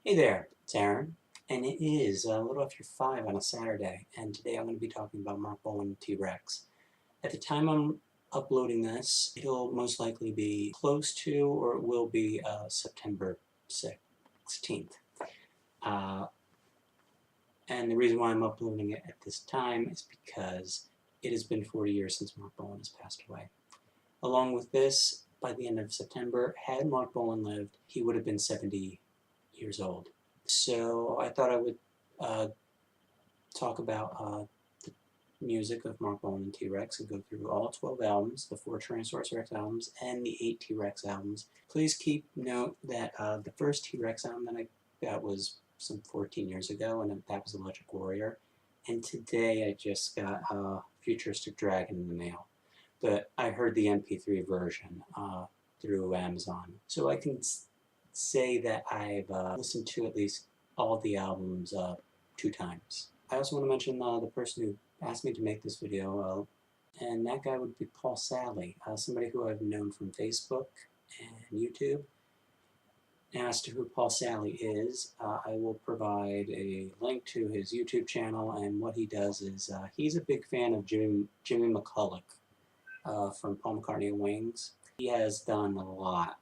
Hey there, it's Aaron, and it is a little after 5 on a Saturday, and today I'm going to be talking about Marc Bolan and T-Rex. At the time I'm uploading this, it'll most likely be close to, or it will be September 16th. And the reason why I'm uploading it at this time is because it has been 40 years since Marc Bolan has passed away. Along with this, by the end of September, had Marc Bolan lived, he would have been 70 years old. So I thought I would talk about the music of Marc Bolan and T-Rex and go through all 12 albums, the 4 Tyrannosaurus Rex albums, and the 8 T-Rex albums. Please keep note that the first T-Rex album that I got was some 14 years ago, and that was Electric Warrior. And today I just got Futuristic Dragon in the mail. But I heard the MP3 version through Amazon. So I can say that I've listened to at least all the albums 2 times. I also want to mention the person who asked me to make this video, and that guy would be Paul Sally, somebody who I've known from Facebook and YouTube. As to who Paul Sally is, I will provide a link to his YouTube channel, and what he does is he's a big fan of Jimmy McCulloch from Paul McCartney and Wings. He has done a lot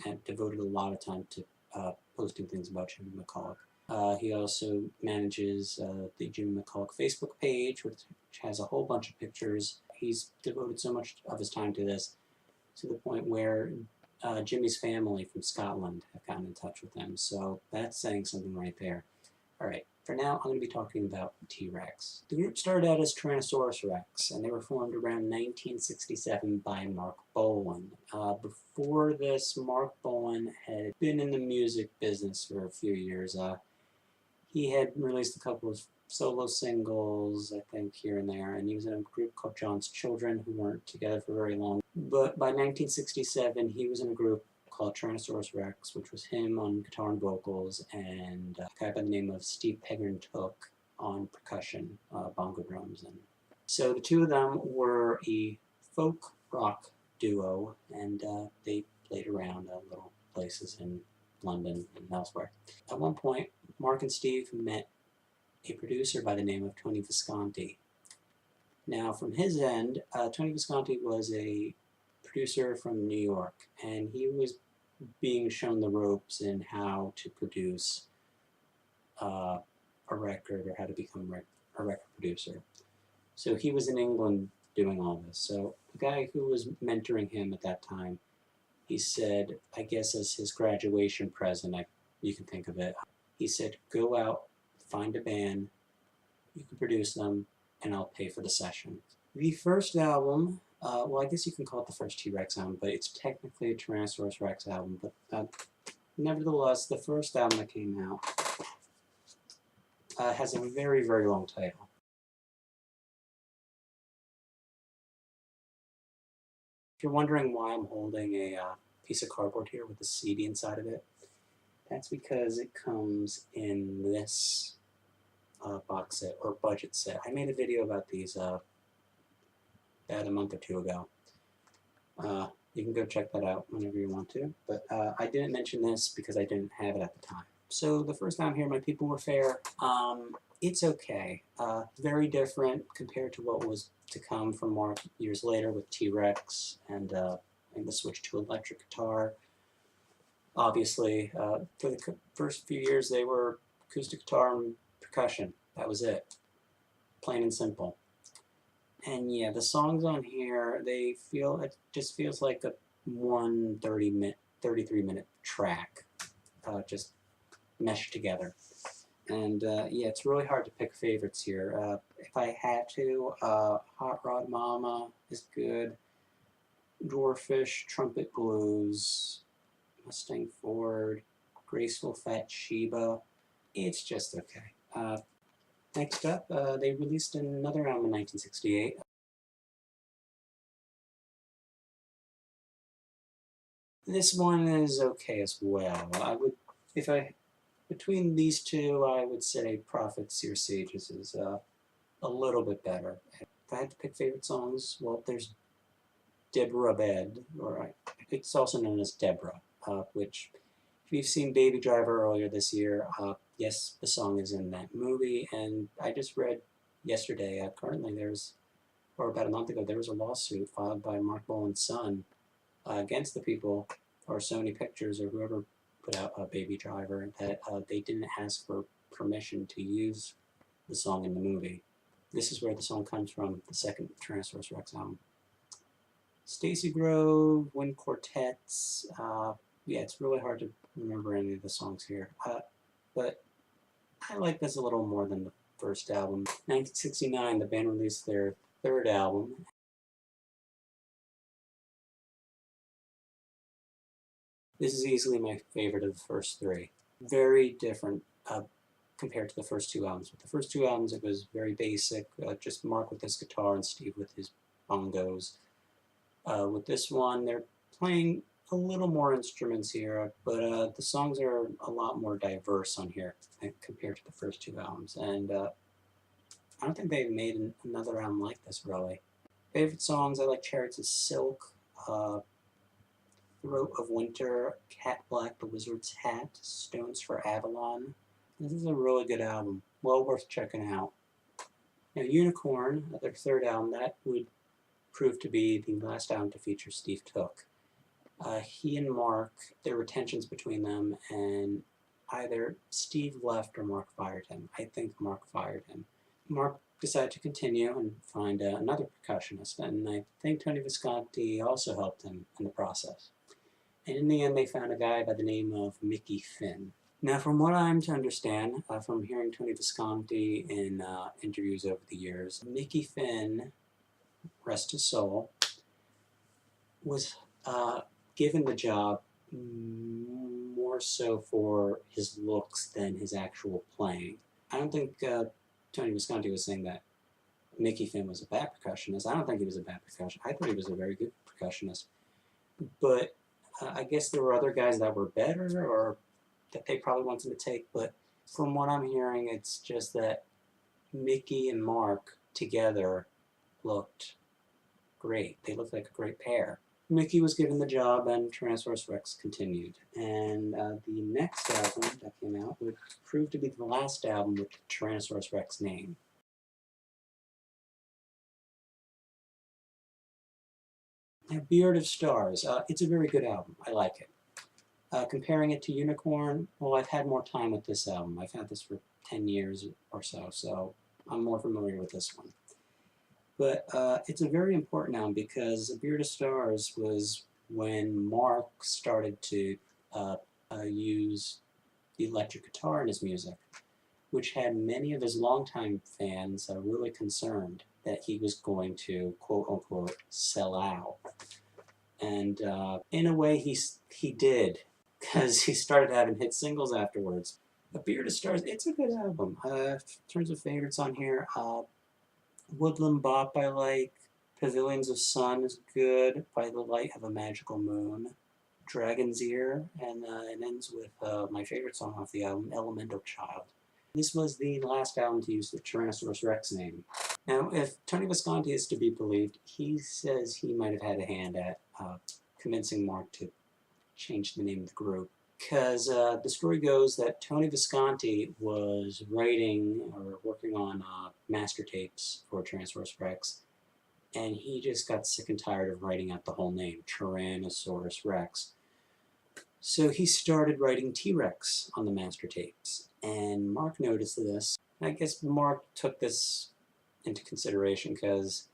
and devoted a lot of time to posting things about Jimmy McCulloch. He also manages the Jimmy McCulloch Facebook page, which has a whole bunch of pictures. He's devoted so much of his time to this, to the point where Jimmy's family from Scotland have gotten in touch with him. So that's saying something right there. Alright, for now I'm going to be talking about T-Rex. The group started out as Tyrannosaurus Rex, and they were formed around 1967 by Marc Bolan. Before this, Marc Bolan had been in the music business for a few years. He had released a couple of solo singles, I think, here and there, and he was in a group called John's Children, who weren't together for very long. But by 1967, he was in a group called Tyrannosaurus Rex, which was him on guitar and vocals, and a guy by the name of Steve Peggern-Took on percussion, bongo drums. And so the two of them were a folk rock duo, and they played around little places in London and elsewhere. At one point, Marc and Steve met a producer by the name of Tony Visconti. Now, from his end, Tony Visconti was a producer from New York, and he was being shown the ropes in how to produce a record, or how to become a record producer. So he was in England doing all this. So the guy who was mentoring him at that time, he said, I guess as his graduation present, you can think of it, he said, go out, find a band, you can produce them, and I'll pay for the session. The first album, well, I guess you can call it the first T-Rex album, but it's technically a Tyrannosaurus Rex album. But nevertheless, the first album that came out has a very, very long title. If you're wondering why I'm holding a piece of cardboard here with a CD inside of it, that's because it comes in this box set, or budget set. I made a video about these about a month or 2 ago. You can go check that out whenever you want to, but I didn't mention this because I didn't have it at the time. So the first time here, My People Were Fair, it's okay. Very different compared to what was to come from more years later with T-Rex and the switch to electric guitar. Obviously, for the first few years, they were acoustic guitar and percussion. That was it. Plain and simple. And yeah, the songs on here, it just feels like a 33-minute track, just meshed together. And yeah, it's really hard to pick favorites here. If I had to, Hot Rod Mama is good. Dwarfish, Trumpet Blues, Mustang Ford, Graceful Fat Sheba, it's just okay. Next up, they released another album in 1968. This one is okay as well. Between these two, I would say Prophet, Seers, Sages is a little bit better. If I had to pick favorite songs, well, there's Deborah Bed, or it's also known as Deborah, which, if you've seen Baby Driver earlier this year, yes, the song is in that movie, and I just read yesterday, currently or about a month ago, there was a lawsuit filed by Marc Bolan's son against the people, or Sony Pictures, or whoever put out Baby Driver, that they didn't ask for permission to use the song in the movie. This is where the song comes from, the second Tyrannosaurus Rex album. Stacy Grove, Wind Quartets, yeah, it's really hard to remember any of the songs here, but I like this a little more than the first album. 1969, the band released their third album. This is easily my favorite of the first three. Very different compared to the first two albums. With the first two albums, it was very basic, just Mark with his guitar and Steve with his bongos. With this one, they're playing a little more instruments here, but the songs are a lot more diverse on here compared to the first two albums. And I don't think they've made another album like this, really. Favorite songs, I like Chariots of Silk, Throat of Winter, Cat Black, The Wizard's Hat, Stones for Avalon. This is a really good album, well worth checking out. Now Unicorn, their third album, that would prove to be the last album to feature Steve Took. He and Mark, there were tensions between them, and either Steve left or Mark fired him. I think Mark fired him. Mark decided to continue and find another percussionist, and I think Tony Visconti also helped him in the process. And in the end, they found a guy by the name of Mickey Finn. Now, from what I'm to understand, from hearing Tony Visconti in interviews over the years, Mickey Finn, rest his soul, was given the job more so for his looks than his actual playing. I don't think Tony Visconti was saying that Mickey Finn was a bad percussionist. I don't think he was a bad percussionist. I thought he was a very good percussionist. But I guess there were other guys that were better, or that they probably wanted to take. But from what I'm hearing, it's just that Mickey and Mark together looked great. They looked like a great pair. Mickey was given the job, and Tyrannosaurus Rex continued. And the next album that came out would prove to be the last album with the Tyrannosaurus Rex name. Now, Beard of Stars. It's a very good album. I like it. Comparing it to Unicorn, well, I've had more time with this album. I've had this for 10 years or so I'm more familiar with this one. But it's a very important album because Beard of Stars was when Mark started to use the electric guitar in his music, which had many of his longtime fans really concerned that he was going to, quote-unquote, sell out. And in a way, he did, because he started having hit singles afterwards. A Beard of Stars, it's a good album. In terms of favorites on here, Woodland Bop I like, Pavilions of Sun is good, By the Light of a Magical Moon, Dragon's Ear, and it ends with my favorite song off the album, Elemental Child. This was the last album to use the Tyrannosaurus Rex name. Now, if Tony Visconti is to be believed, he says he might have had a hand at convincing Mark to change the name of the group. Because the story goes that Tony Visconti was writing or working on master tapes for Tyrannosaurus Rex, and he just got sick and tired of writing out the whole name, Tyrannosaurus Rex. So he started writing T-Rex on the master tapes, and Mark noticed this. I guess Mark took this into consideration because,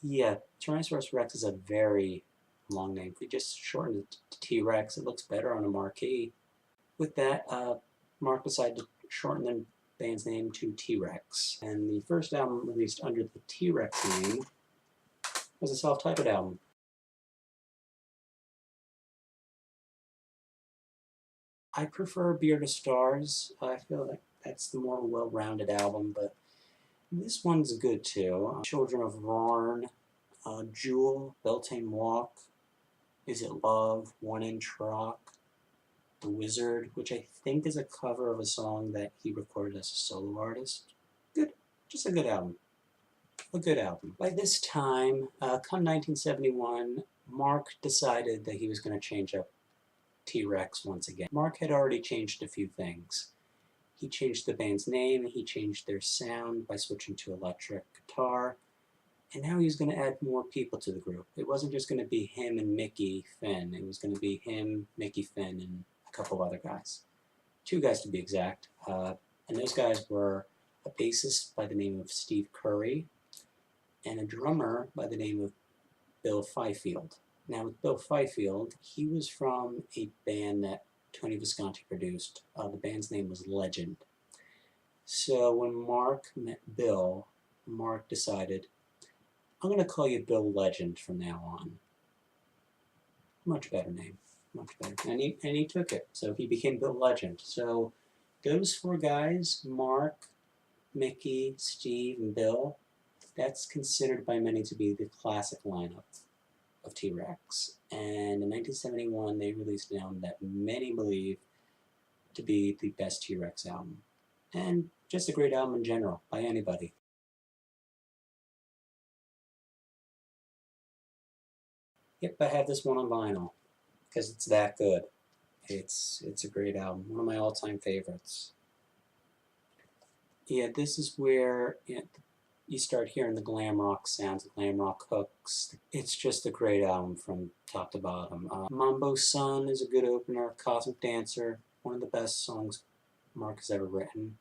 yeah, Tyrannosaurus Rex is a very long name. If we just shorten it to T-Rex, it looks better on a marquee. With that, Mark decided to shorten the band's name to T-Rex. And the first album released under the T-Rex name was a self-titled album. I prefer Beard of Stars. I feel like that's the more well-rounded album, but this one's good too. Children of Rarn, Jewel, Beltane Walk, Is It Love, One Inch Rock, The Wizard, which I think is a cover of a song that he recorded as a solo artist. Good, just a good album. A good album. By this time, come 1971, Mark decided that he was going to change up T-Rex once again. Marc had already changed a few things. He changed the band's name, he changed their sound by switching to electric guitar, and now he's going to add more people to the group. It wasn't just going to be him and Mickey Finn. It was going to be him, Mickey Finn, and a couple of other guys. 2 guys to be exact. And those guys were a bassist by the name of Steve Curry and a drummer by the name of Bill Fifield. Now with Bill Fifield, he was from a band that Tony Visconti produced. The band's name was Legend. So when Marc met Bill, Marc decided, I'm going to call you Bill Legend from now on. Much better name. Much better. And he took it. So he became Bill Legend. So those 4 guys, Marc, Mickey, Steve, and Bill, that's considered by many to be the classic lineup of T-Rex. And in 1971, they released an album that many believe to be the best T-Rex album. And just a great album in general, by anybody. Yep, I have this one on vinyl, because it's that good. It's a great album, one of my all-time favorites. Yeah, this is where you start hearing the glam rock sounds, the glam rock hooks. It's just a great album from top to bottom. Mambo Sun is a good opener. Cosmic Dancer, one of the best songs Marc has ever written.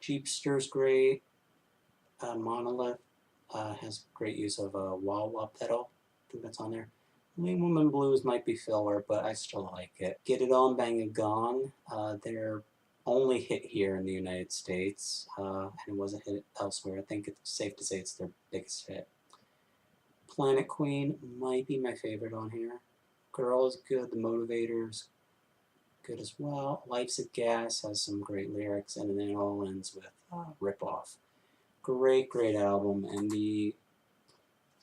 Jeepster's great. Monolith has great use of a wah-wah pedal. I think that's on there. Lean Woman Blues might be filler, but I still like it. Get It On, Bang It Gone. Their only hit here in the United States, and it was a hit elsewhere. I think it's safe to say it's their biggest hit. Planet Queen might be my favorite on here. Girl is good. The Motivators, good as well. Life's a Gas has some great lyrics, and then it all ends with Rip Off. Great, great album, and the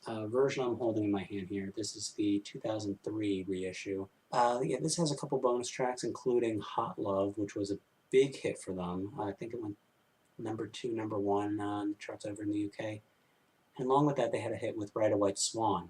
version I'm holding in my hand here, this is the 2003 reissue. Yeah, this has a couple bonus tracks, including Hot Love, which was a big hit for them. I think it went #2, #1 on the charts over in the UK. And along with that, they had a hit with Ride a White Swan,